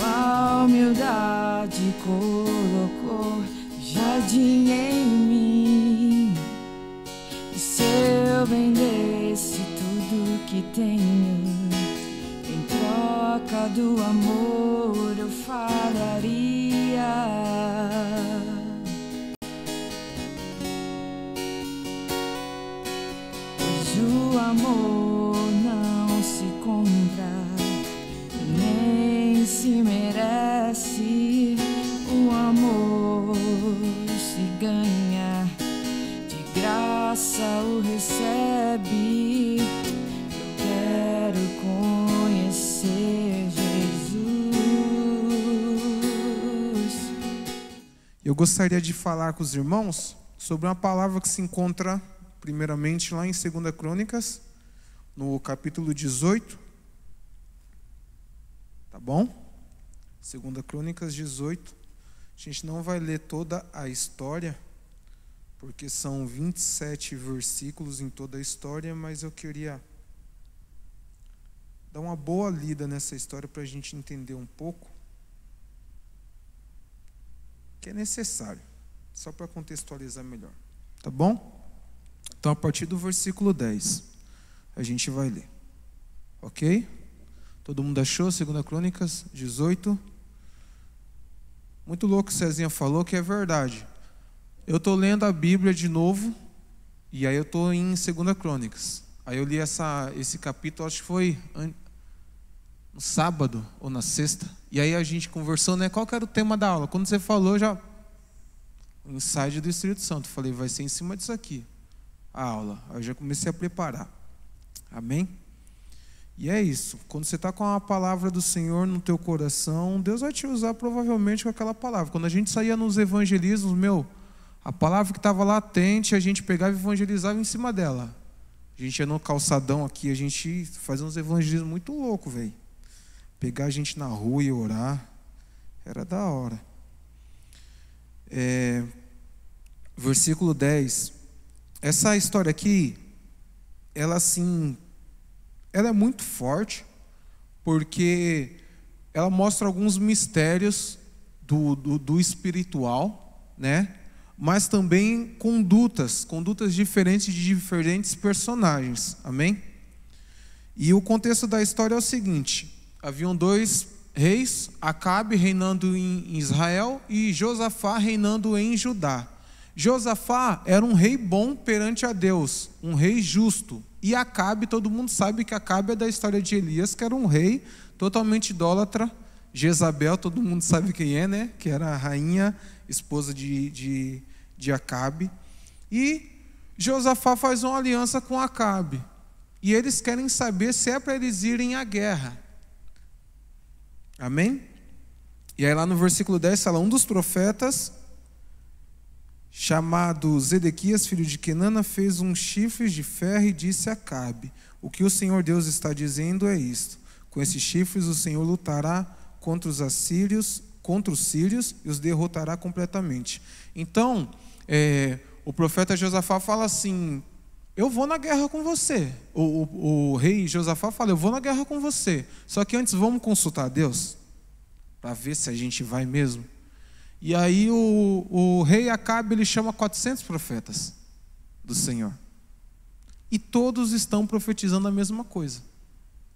tua humildade colocou jardim em mim. E se eu vendesse tudo que tenho, em troca do amor eu falaria. Pois o amor não se compra, nem se merece. O amor se ganha, de graça o recebe. Eu quero conhecer Jesus. Eu gostaria de falar com os irmãos sobre uma palavra que se encontra primeiramente lá em 2 Crônicas, no capítulo 18. Tá bom? 2 Crônicas 18. A gente não vai ler toda a história, porque são 27 versículos em toda a história, mas eu queria dar uma boa lida nessa história para a gente entender um pouco, que é necessário, só para contextualizar melhor. Tá bom? Então, a partir do versículo 10, a gente vai ler. Ok? Todo mundo achou? 2 Crônicas 18. Muito louco o que Cezinha falou, que é verdade. Eu estou lendo a Bíblia de novo, e aí eu estou em 2 Crônicas. Aí eu li esse capítulo, acho que foi no sábado ou na sexta. E aí a gente conversou, né? Qual que era o tema da aula? Quando você falou, já... O insight do Espírito Santo. Eu falei, vai ser em cima disso aqui, a aula. Aí eu já comecei a preparar. Amém? E é isso. Quando você está com a palavra do Senhor no teu coração, Deus vai te usar provavelmente com aquela palavra. Quando a gente saía nos evangelismos, a palavra que estava latente, a gente pegava e evangelizava em cima dela. A gente ia no calçadão aqui, a gente fazia uns evangelismos muito loucos, velho. Pegar a gente na rua e orar, era da hora. Versículo 10. Essa história aqui, ela é muito forte, porque ela mostra alguns mistérios do espiritual, né? Mas também condutas diferentes de diferentes personagens, amém? E o contexto da história é o seguinte: haviam dois reis, Acabe reinando em Israel e Josafá reinando em Judá. Josafá era um rei bom perante a Deus, um rei justo. E Acabe, todo mundo sabe que Acabe é da história de Elias, que era um rei totalmente idólatra. Jezabel, todo mundo sabe quem é, né? Que era a rainha, esposa de Acabe. E Josafá faz uma aliança com Acabe. E eles querem saber se é para eles irem à guerra. Amém? E aí lá no versículo 10 fala, um dos profetas, chamado Zedequias, filho de Quenana, fez uns chifres de ferro e disse a Acabe, o que o Senhor Deus está dizendo é isto: com esses chifres o Senhor lutará contra os sírios e os derrotará completamente. Então, o profeta Josafá fala assim, eu vou na guerra com você. O rei Josafá fala, eu vou na guerra com você. Só que antes vamos consultar a Deus, para ver se a gente vai mesmo. E aí o rei Acabe, ele chama 400 profetas do Senhor. E todos estão profetizando a mesma coisa.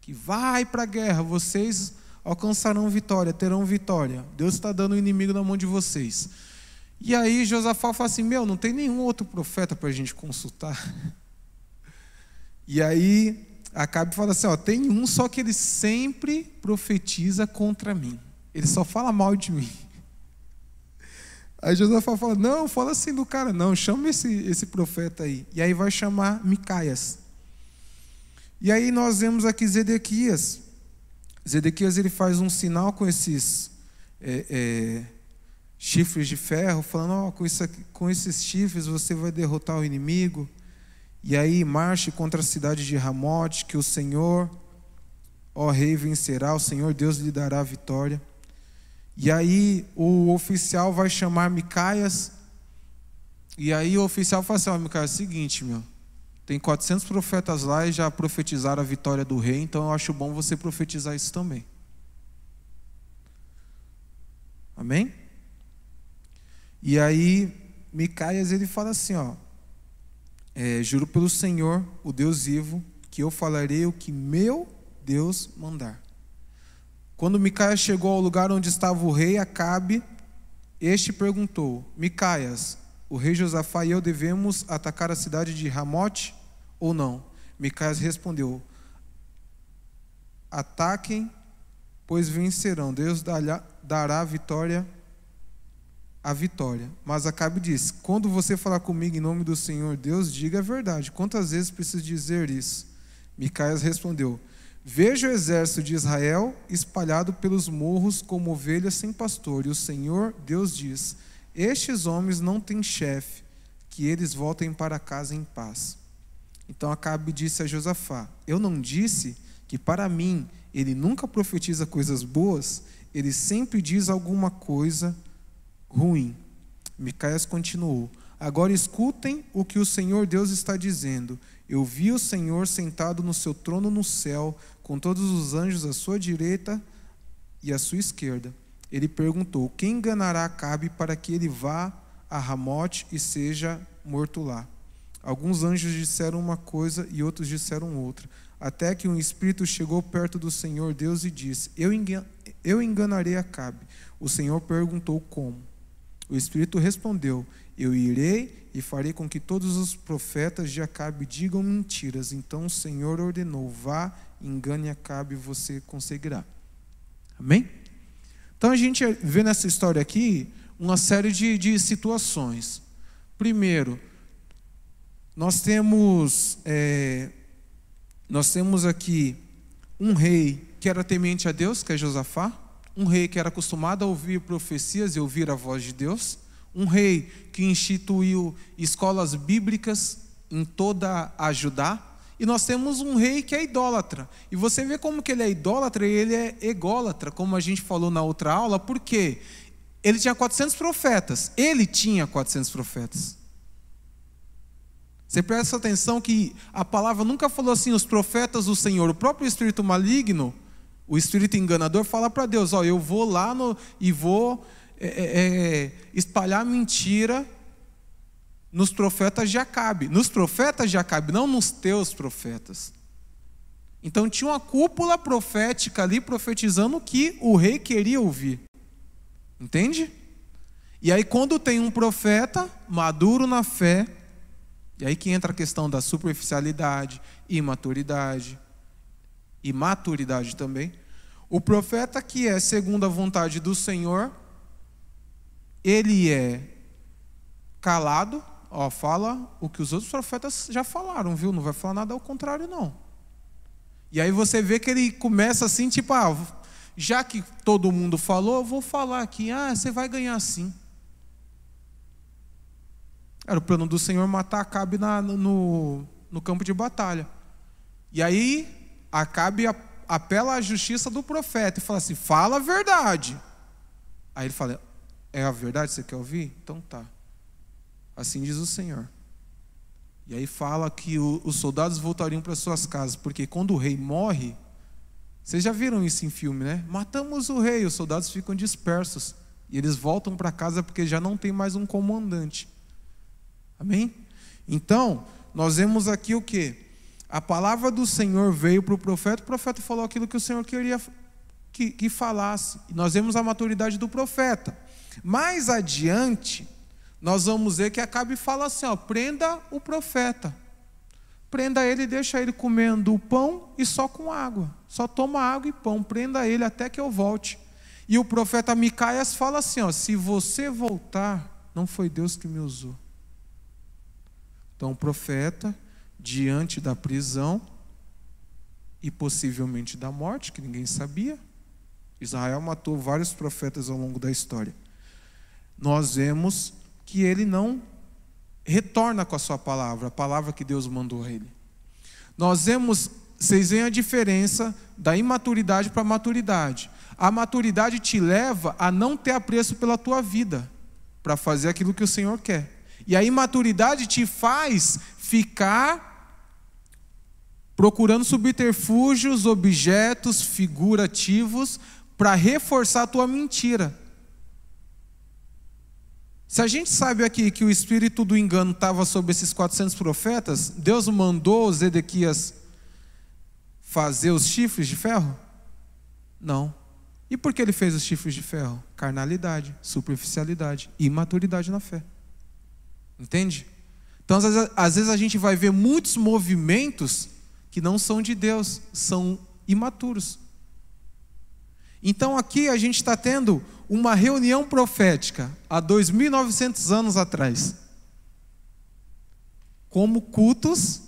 Que vai para a guerra, vocês alcançarão vitória, terão vitória. Deus está dando o inimigo na mão de vocês. E aí Josafá fala assim, não tem nenhum outro profeta para a gente consultar. E aí Acabe fala assim, tem um, só que ele sempre profetiza contra mim. Ele só fala mal de mim. Aí Josafá fala, não, fala assim do cara, não, chama esse profeta aí. E aí vai chamar Micaias. E aí nós vemos aqui Zedequias. Zedequias, ele faz um sinal com esses chifres de ferro, falando, com esses chifres você vai derrotar o inimigo. E aí marche contra a cidade de Ramote, que o Senhor, ó rei, vencerá, o Senhor Deus lhe dará a vitória. E aí o oficial vai chamar Micaias. E aí o oficial fala assim, Micaias, é o seguinte, Tem 400 profetas lá e já profetizaram a vitória do rei, então eu acho bom você profetizar isso também. Amém? E aí, Micaias, ele fala assim, ó, juro pelo Senhor, o Deus vivo, que eu falarei o que meu Deus mandar. Quando Micaias chegou ao lugar onde estava o rei Acabe, este perguntou: Micaias, o rei Josafá e eu devemos atacar a cidade de Ramote ou não? Micaias respondeu: ataquem, pois vencerão. Deus dará a vitória. Mas Acabe disse: quando você falar comigo em nome do Senhor Deus, diga a verdade. Quantas vezes preciso dizer isso? Micaias respondeu: vejo o exército de Israel espalhado pelos morros como ovelhas sem pastor, e o Senhor Deus diz: estes homens não têm chefe, que eles voltem para casa em paz. Então Acabe disse a Josafá: eu não disse que para mim ele nunca profetiza coisas boas? Ele sempre diz alguma coisa ruim. Micaias continuou: agora escutem o que o Senhor Deus está dizendo. Eu vi o Senhor sentado no seu trono no céu, com todos os anjos à sua direita e à sua esquerda. Ele perguntou: quem enganará Acabe para que ele vá a Ramote e seja morto lá? Alguns anjos disseram uma coisa e outros disseram outra, até que um espírito chegou perto do Senhor Deus e disse: eu enganarei Acabe. O Senhor perguntou: como? O espírito respondeu: eu irei e farei com que todos os profetas de Acabe digam mentiras. Então o Senhor ordenou: vá, engane Acabe e você conseguirá. Amém? Então a gente vê nessa história aqui uma série de situações. Primeiro, nós temos aqui um rei que era temente a Deus, que é Josafá. Um rei que era acostumado a ouvir profecias e ouvir a voz de Deus. Um rei que instituiu escolas bíblicas em toda a Judá. E nós temos um rei que é idólatra. E você vê como que ele é idólatra e ele é ególatra, como a gente falou na outra aula. Por quê? Ele tinha 400 profetas. Ele tinha 400 profetas. Você presta atenção que a palavra nunca falou assim, os profetas do Senhor. O próprio espírito maligno, o espírito enganador, fala para Deus: ó, eu vou lá e vou espalhar mentira nos profetas de Acabe. Nos profetas de Acabe, não nos teus profetas. Então tinha uma cúpula profética ali profetizando o que o rei queria ouvir. Entende? E aí quando tem um profeta maduro na fé, e aí que entra a questão da superficialidade, imaturidade e maturidade também. O profeta que é segundo a vontade do Senhor, ele é calado, ó, fala o que os outros profetas já falaram, viu? Não vai falar nada ao contrário, não. E aí você vê que ele começa assim, tipo, já que todo mundo falou, eu vou falar aqui, você vai ganhar sim. Era o plano do Senhor matar Acabe no campo de batalha. E aí Acabe apela à justiça do profeta e fala assim: fala a verdade. Aí ele fala: é a verdade que você quer ouvir? Então tá. Assim diz o Senhor. E aí fala que os soldados voltariam para suas casas, porque quando o rei morre, vocês já viram isso em filme, né? Matamos o rei, os soldados ficam dispersos e eles voltam para casa porque já não tem mais um comandante. Amém? Então, nós vemos aqui o quê? A palavra do Senhor veio para o profeta falou aquilo que o Senhor queria que falasse. E nós vemos a maturidade do profeta. Mais adiante, nós vamos ver que Acabe fala assim, prenda o profeta. Prenda ele e deixa ele comendo o pão e só com água. Só toma água e pão. Prenda ele até que eu volte. E o profeta Micaias fala assim, se você voltar, não foi Deus que me usou. Então o profeta, diante da prisão e possivelmente da morte, que ninguém sabia, Israel matou vários profetas ao longo da história. Nós vemos que ele não retorna com a sua palavra, a palavra que Deus mandou a ele. Nós vemos, vocês veem a diferença da imaturidade para a maturidade. A maturidade te leva a não ter apreço pela tua vida, para fazer aquilo que o Senhor quer. E a imaturidade te faz ficar procurando subterfúgios, objetos figurativos para reforçar a tua mentira. Se a gente sabe aqui que o espírito do engano estava sobre esses 400 profetas, Deus mandou Zedequias fazer os chifres de ferro? Não. E por que ele fez os chifres de ferro? Carnalidade, superficialidade, imaturidade na fé. Entende? Então, às vezes a gente vai ver muitos movimentos que não são de Deus, são imaturos. Então aqui a gente está tendo uma reunião profética há 2.900 anos atrás, como cultos,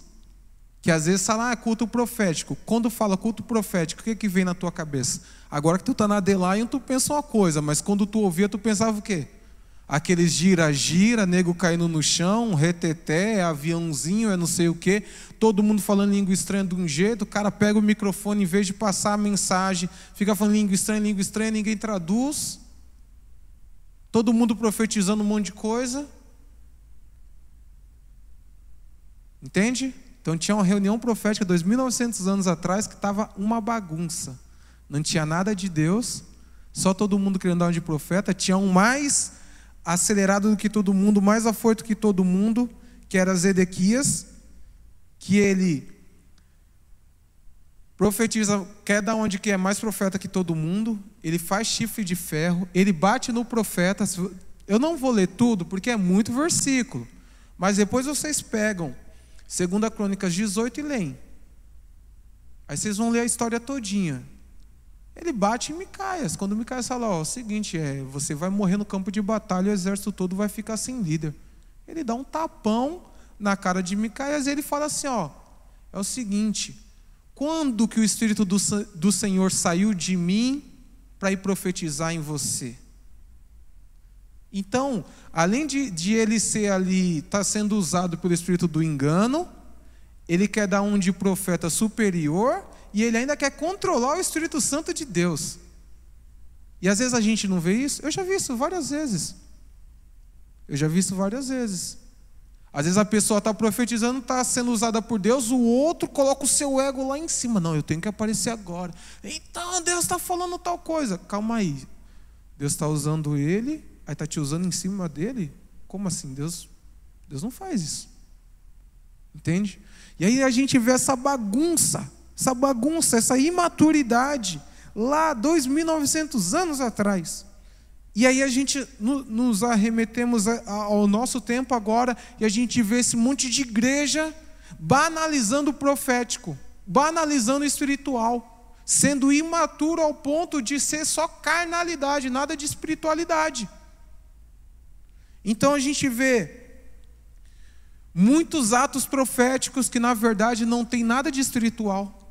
que às vezes fala, culto profético. Quando fala culto profético, o que vem na tua cabeça? Agora que tu está na Adelion, tu pensa uma coisa, mas quando tu ouvia, tu pensava o quê? Aqueles gira-gira, nego caindo no chão, reteté, aviãozinho, é não sei o quê, todo mundo falando língua estranha de um jeito, o cara pega o microfone, em vez de passar a mensagem, fica falando língua estranha, ninguém traduz, todo mundo profetizando um monte de coisa. Entende? Então tinha uma reunião profética 2.900 anos atrás que estava uma bagunça, não tinha nada de Deus, só todo mundo querendo dar um de profeta, tinha um mais acelerado do que todo mundo, mais afoito que todo mundo, que era Zedequias, que ele profetiza, quer dar onde que é mais profeta que todo mundo, ele faz chifre de ferro, ele bate no profeta. Eu não vou ler tudo, porque é muito versículo, mas depois vocês pegam 2 Crônicas 18 e leem. Aí vocês vão ler a história todinha. Ele bate em Micaias. Quando Micaias fala, o seguinte, você vai morrer no campo de batalha, o exército todo vai ficar sem líder. Ele dá um tapão na cara de Micaias e ele fala assim, é o seguinte, quando que o Espírito do Senhor saiu de mim para ir profetizar em você? Então, além de ele ser ali, está sendo usado pelo Espírito do engano, ele quer dar um de profeta superior, e ele ainda quer controlar o Espírito Santo de Deus. E às vezes a gente não vê isso. Eu já vi isso várias vezes. Às vezes a pessoa está profetizando, está sendo usada por Deus, o outro coloca o seu ego lá em cima. Não, eu tenho que aparecer agora. Então Deus está falando tal coisa. Calma aí. Deus está usando ele, aí está te usando em cima dele? Como assim? Deus não faz isso. Entende? E aí a gente vê essa bagunça, essa imaturidade, lá 2.900 anos atrás. E aí a gente nos arremetemos ao nosso tempo agora, e a gente vê esse monte de igreja banalizando o profético, banalizando o espiritual, sendo imaturo ao ponto de ser só carnalidade, nada de espiritualidade. Então a gente vê muitos atos proféticos que na verdade não tem nada de espiritual.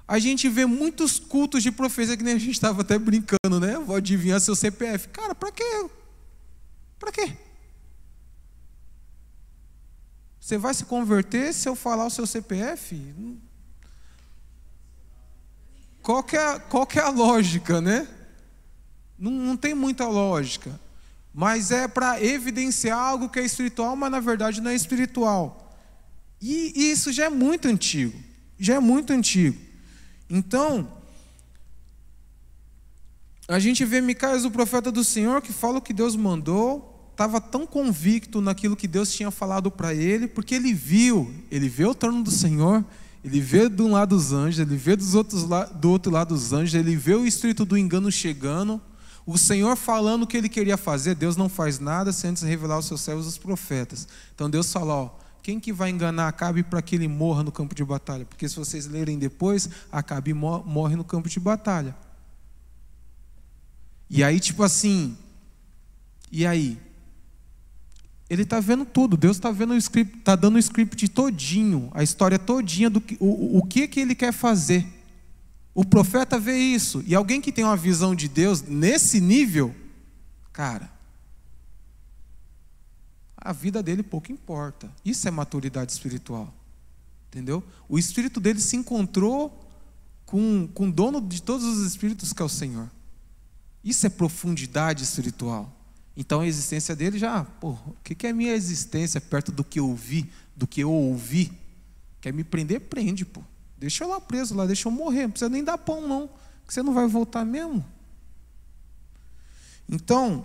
A gente vê muitos cultos de profecia, que nem a gente estava até brincando, né? Vou adivinhar seu CPF. Cara, para quê? Para quê? Você vai se converter se eu falar o seu CPF? Qual que é a lógica, né? Não tem muita lógica. Mas é para evidenciar algo que é espiritual, mas na verdade não é espiritual. E isso já é muito antigo. Então, a gente vê Micaias, o profeta do Senhor, que fala o que Deus mandou, estava tão convicto naquilo que Deus tinha falado para ele, porque ele vê o trono do Senhor, ele vê de um lado os anjos, ele vê do outro lado os anjos, ele vê o espírito do engano chegando, o Senhor falando o que ele queria fazer. Deus não faz nada sem antes revelar aos seus servos os profetas. Então Deus fala, quem que vai enganar Acabe para que ele morra no campo de batalha? Porque se vocês lerem depois, Acabe morre no campo de batalha. E aí tipo assim, e aí? Ele está vendo tudo, Deus está vendo o script, está dando o script todinho, a história todinha do que, o que ele quer fazer. O profeta vê isso, e alguém que tem uma visão de Deus nesse nível, cara, a vida dele pouco importa. Isso é maturidade espiritual. Entendeu? O espírito dele se encontrou com o dono de todos os espíritos, que é o Senhor. Isso é profundidade espiritual. Então a existência dele já, o que é minha existência perto do que eu vi, do que eu ouvi? Quer me prender? Prende, pô. Deixa eu lá preso, lá, deixa eu morrer. Não precisa nem dar pão, não. Porque você não vai voltar mesmo. Então,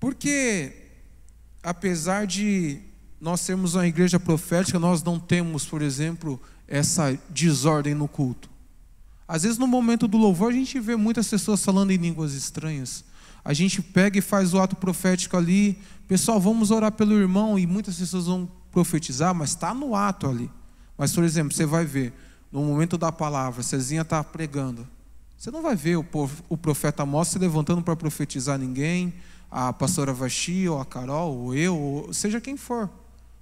porque apesar de nós sermos uma igreja profética, nós não temos, por exemplo, essa desordem no culto. Às vezes no momento do louvor a gente vê muitas pessoas falando em línguas estranhas. A gente pega e faz o ato profético ali. Pessoal, vamos orar pelo irmão, e muitas pessoas vão profetizar, mas está no ato ali. Mas, por exemplo, você vai ver, no momento da palavra, Cezinha está pregando. Você não vai ver o profeta Amós se levantando para profetizar ninguém, a pastora Vaxi, ou a Carol, ou eu, ou seja quem for.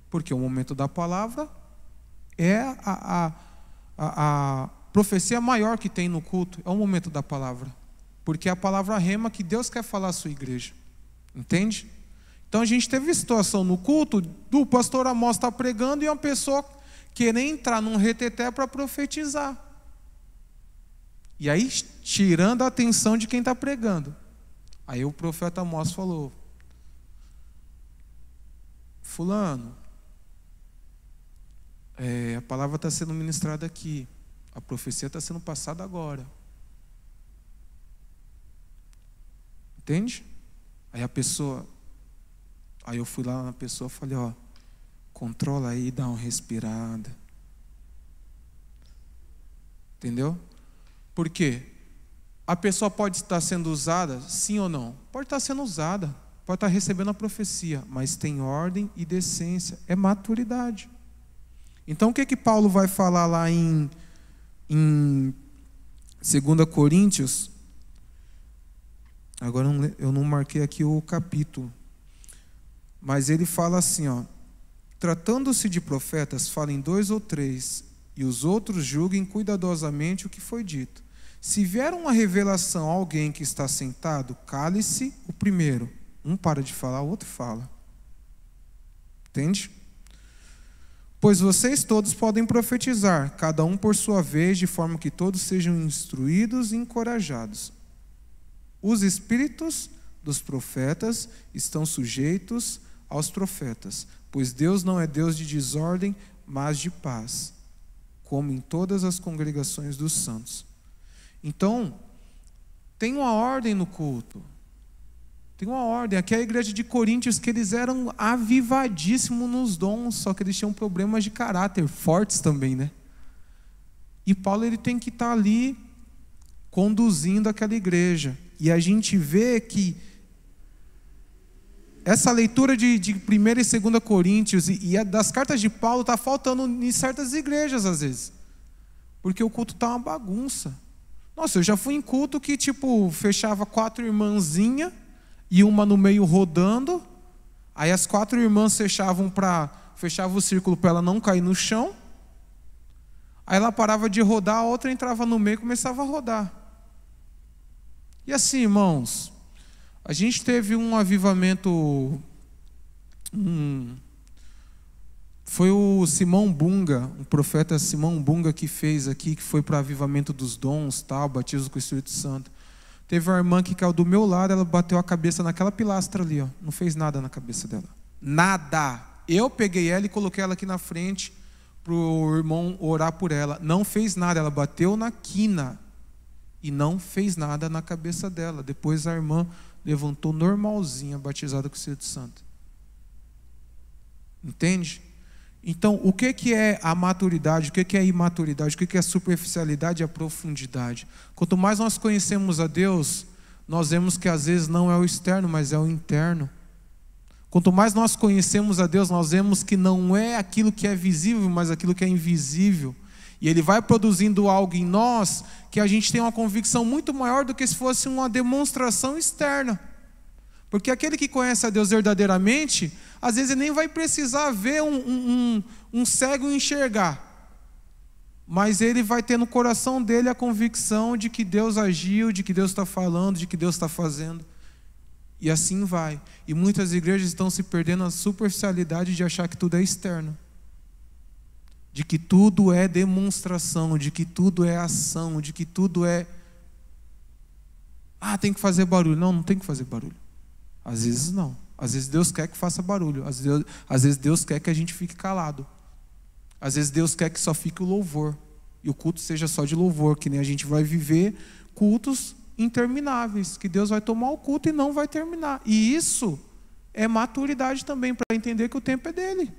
Porque o momento da palavra é a profecia maior que tem no culto, é o momento da palavra. Porque é a palavra rema que Deus quer falar à sua igreja. Entende? Então a gente teve situação no culto do pastor Amós estar pregando e uma pessoa querer entrar num reteté para profetizar. E aí tirando a atenção de quem está pregando. Aí o profeta Amós falou: fulano, a palavra está sendo ministrada aqui. A profecia está sendo passada agora. Entende? Aí eu fui lá na pessoa e falei: ó, controla aí, dá uma respirada. Entendeu? Por quê? A pessoa pode estar sendo usada, sim ou não? Pode estar sendo usada, pode estar recebendo a profecia, mas tem ordem e decência, é maturidade. Então o que Paulo vai falar lá em 2 Coríntios? Agora eu não marquei aqui o capítulo, mas ele fala assim, ó: tratando-se de profetas, falem 2 ou 3, e os outros julguem cuidadosamente o que foi dito. Se vier uma revelação a alguém que está sentado, cale-se o primeiro. Um para de falar, o outro fala. Entende? Pois vocês todos podem profetizar, cada um por sua vez, de forma que todos sejam instruídos e encorajados. Os espíritos dos profetas estão sujeitos aos profetas, pois Deus não é Deus de desordem, mas de paz, como em todas as congregações dos santos. Então, tem uma ordem no culto. Tem uma ordem. Aqui é a igreja de Coríntios, que eles eram avivadíssimos nos dons, só que eles tinham problemas de caráter, fortes também, né? E Paulo, ele tem que estar ali conduzindo aquela igreja. E a gente vê que essa leitura de 1 e 2 Coríntios e das cartas de Paulo está faltando em certas igrejas às vezes. Porque o culto está uma bagunça. Nossa, eu já fui em culto que fechava 4 irmãzinhas e uma no meio rodando. Aí as 4 irmãs fechavam o círculo para ela não cair no chão. Aí ela parava de rodar, a outra entrava no meio e começava a rodar. E assim, irmãos, a gente teve um avivamento, foi o Simão Bunga, o profeta Simão Bunga que fez aqui, que foi para o avivamento dos dons, tal, batismo com o Espírito Santo. Teve uma irmã que caiu do meu lado, ela bateu a cabeça naquela pilastra ali, ó, não fez nada na cabeça dela. Nada. Eu peguei ela e coloquei ela aqui na frente para o irmão orar por ela. Não fez nada, ela bateu na quina e não fez nada na cabeça dela. Depois a irmã levantou normalzinha, batizada com o Espírito Santo. Entende? Então, o que é a maturidade, o que é a imaturidade, o que é a superficialidade e a profundidade? Quanto mais nós conhecemos a Deus, nós vemos que às vezes não é o externo, mas é o interno. Quanto mais nós conhecemos a Deus, nós vemos que não é aquilo que é visível, mas aquilo que é invisível. E Ele vai produzindo algo em nós que a gente tem uma convicção muito maior do que se fosse uma demonstração externa. Porque aquele que conhece a Deus verdadeiramente, às vezes ele nem vai precisar ver um cego enxergar. Mas ele vai ter no coração dele a convicção de que Deus agiu, de que Deus está falando, de que Deus está fazendo. E assim vai. E muitas igrejas estão se perdendo na superficialidade de achar que tudo é externo. De que tudo é demonstração, de que tudo é ação, de que tudo é... tem que fazer barulho. Não tem que fazer barulho. Às vezes não. Às vezes Deus quer que faça barulho. Às vezes Deus quer que a gente fique calado. Às vezes Deus quer que só fique o louvor. E o culto seja só de louvor, que nem a gente vai viver cultos intermináveis, que Deus vai tomar o culto e não vai terminar. E isso é maturidade também, para entender que o tempo é dele.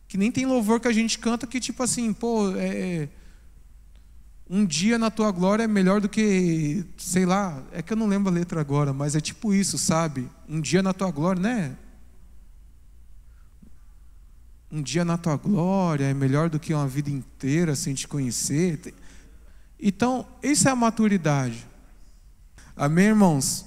Que nem tem louvor que a gente canta que tipo assim, um dia na tua glória é melhor do que, sei lá, é que eu não lembro a letra agora, mas é tipo isso, sabe? Um dia na tua glória, né? Um dia na tua glória é melhor do que uma vida inteira sem te conhecer. Então, isso é a maturidade. Amém, irmãos?